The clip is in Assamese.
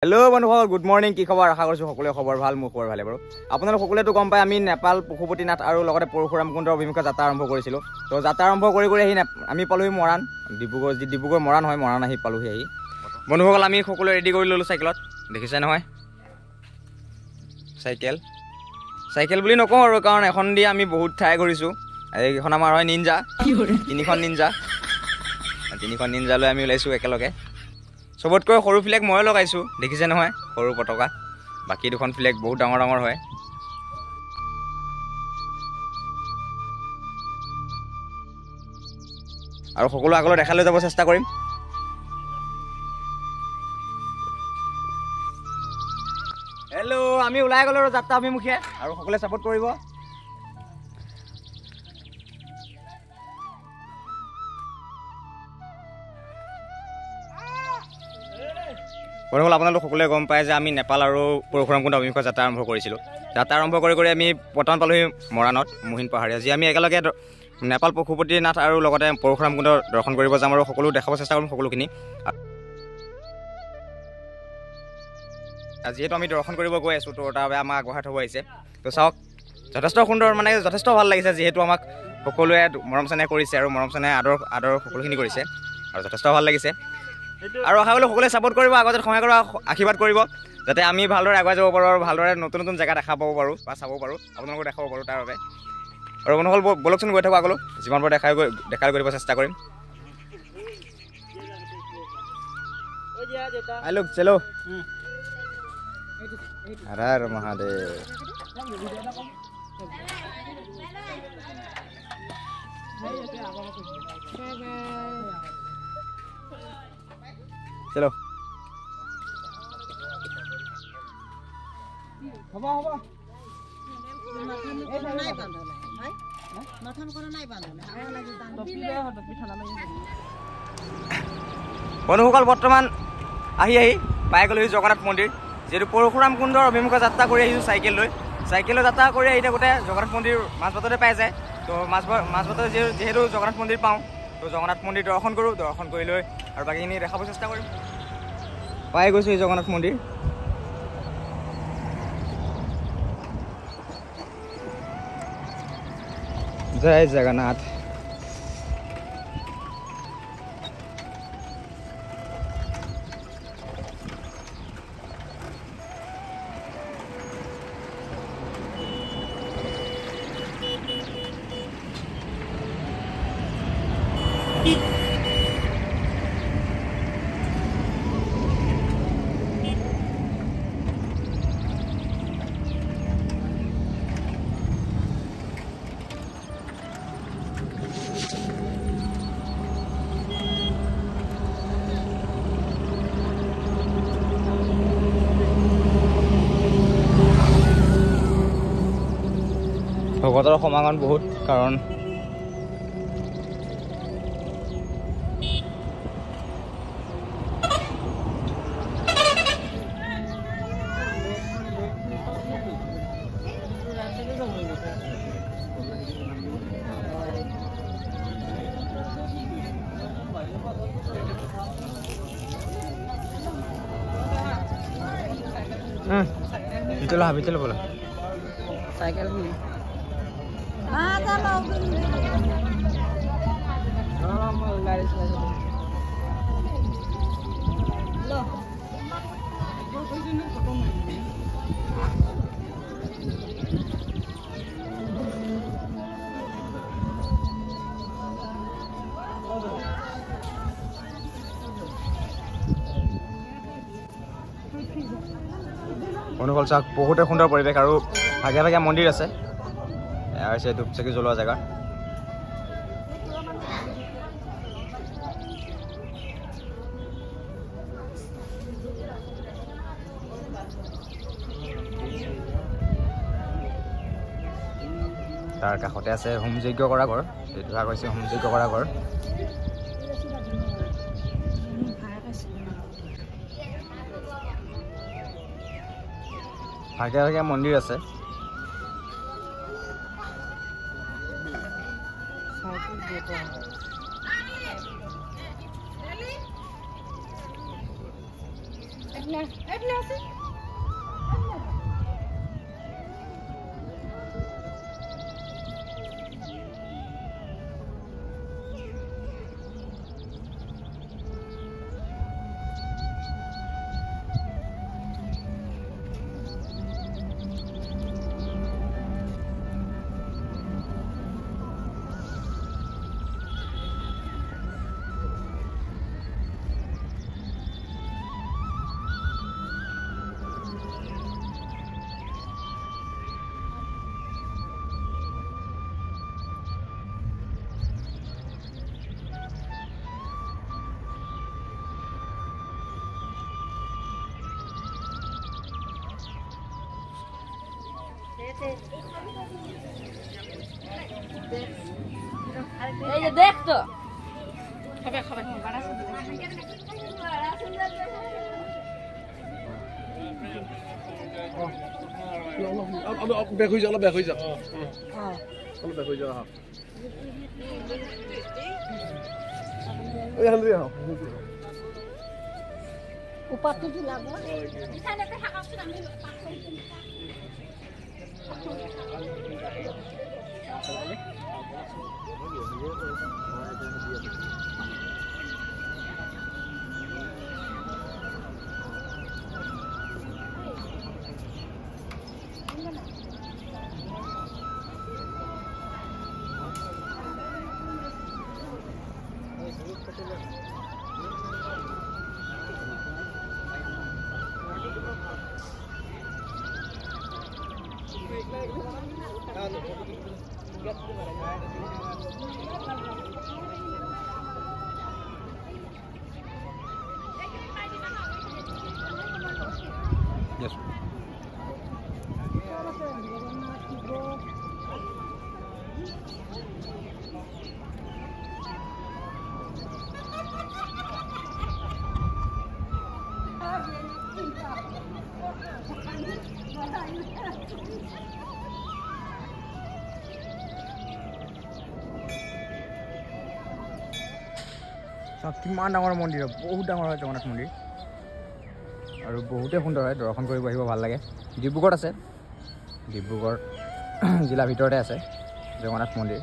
हेलो बंधुসকল गुड मर्निंग কি খবৰ আশা কৰিছো সকলোৰে খবৰ ভাল মোৰ খবৰ ভালে বাৰু আপোনালোক সকলোৱেতো গম পাই আমি নেপাল পশুপতিনাথ আৰু লগতে পৰশুৰাম কুণ্ডৰ অভিমুখে যাত্ৰা আৰম্ভ কৰিছিলো তো যাত্ৰা আৰম্ভ কৰি আহি আমি পালোহি মৰাণ ডিব্ৰুগড় মৰাণ হয় মৰাণ আহি পালোহি আহি বন্ধুসকল আমি সকলোৱে ৰেডি কৰি ললো সাইকেলত দেখিছে নহয় সাইকেল বুলি নকওঁ আৰু কাৰণ এখন দি আমি বহুত ঠাই ঘূৰিছো এইখন আমাৰ হয় নিনজা তিনিখন নিনজা লৈ আমি ওলাইছো একেলগে सबतকৈ সৰু ফ্লেগ মই লগাইছো দেখিছে নহয় সৰু পতাকা বাকি দুখন ফ্লেগ বহুত ডাঙৰ হয় আৰু সকলো আগলৈ দেখালৈ যাব চেষ্টা কৰিম হেল্ল' আমি ওলাই গলো যাত্ৰা অভিমুখে আৰু সকলোৱে সাপোৰ্ট কৰিব বন্ধুসকল আপোনালোক সকলোৱে গম পায় যে আমি নেপাল আৰু পৰশুৰাম কুণ্ড অভিমুখে যাত্ৰা আৰম্ভ কৰিছিলোঁ যাত্ৰা আৰম্ভ কৰি আমি বৰ্তমান পালোহি মৰাণত মোহিন পাহাৰীয়া যি আমি একেলগে নেপাল পশুপতিনাথ আৰু লগতে পৰশুৰাম কুণ্ড দৰ্শন কৰিব যাম আৰু সকলো দেখাব চেষ্টা কৰিম সকলোখিনি যিহেতু আমি দৰ্শন কৰিব গৈ আছোঁ তো তাৰ বাবে আমাক আগবঢ়াই থ'ব আহিছে তো চাওক যথেষ্ট সুন্দৰ মানে যথেষ্ট ভাল লাগিছে যিহেতু আমাক সকলোৱে মৰম চেনেহ কৰিছে আৰু মৰম চেনেহ আদৰ সকলোখিনি কৰিছে আৰু যথেষ্ট ভাল লাগিছে আৰু আশা কৰোঁ সকলোৱে ছাপোৰ্ট কৰিব আগতে সহায় কৰিব আশীৰ্বাদ কৰিব যাতে আমি ভালদৰে আগুৱাই যাব পাৰোঁ আৰু ভালদৰে নতুন জেগা দেখা পাব পাৰোঁ বা চাব পাৰোঁ আপোনালোকক দেখাব পাৰোঁ তাৰ বাবে আৰু বন্ধুসকল বলকচোন গৈ থাকোঁ আগলৈ যিমান পাৰোঁ দেখাই কৰিব চেষ্টা কৰিম আইলোক চলো হৰ হৰ মহাদেৱ चलो বন্ধুসকল বৰ্তমান আহি পাই গ'লোহি জগন্নাথ মন্দিৰ যেহেতু পৰশুৰাম কুণ্ডৰ অভিমুখে যাত্ৰা কৰি আহিছোঁ চাইকেল যাত্ৰা কৰি আহি থাকোঁতে জগন্নাথ মন্দিৰ মাজবাটতে পাই যায় তো মাজবাটতে যিহেতু জগন্নাথ মন্দিৰ পাওঁ তো জগন্নাথ মন্দিৰ দৰ্শন কৰোঁ দৰ্শন কৰি লৈ আৰু বাকীখিনি দেখাব চেষ্টা কৰিম পাই গৈছোঁ এই জগন্নাথ মন্দিৰ জয় জগন্নাথ ভকতৰ সমাগম বহুত কাৰণ ভিতৰে বলো সাইকেল বন্ধুসকল চাওক বহুতে সুন্দৰ পৰিৱেশ আৰু ভাগে ভাগে মন্দিৰ আছে এয়া হৈছে ধূপচাকি জ্বলোৱা জেগা তাৰ কাষতে আছে হোম যজ্ঞ কৰা ঘৰ এইটো হৈছে হোম যজ্ঞ কৰা ঘৰ ভাগে ভাগে মন্দিৰ আছে এই যে দেখ তো খাবে খাবে বেক হৈ যা অলপ বেক হৈ যা অলপ বেক হৈ যা উপাতটো ঝুলাব Yes. কিমান ডাঙৰ মন্দিৰ বহুত ডাঙৰ হয় জগন্নাথ মন্দিৰ আৰু বহুতেই সুন্দৰ হয় দৰ্শন কৰিব আহিব ভাল লাগে ডিব্ৰুগড়ত আছে ডিব্ৰুগড় জিলাৰ ভিতৰতে আছে জগন্নাথ মন্দিৰ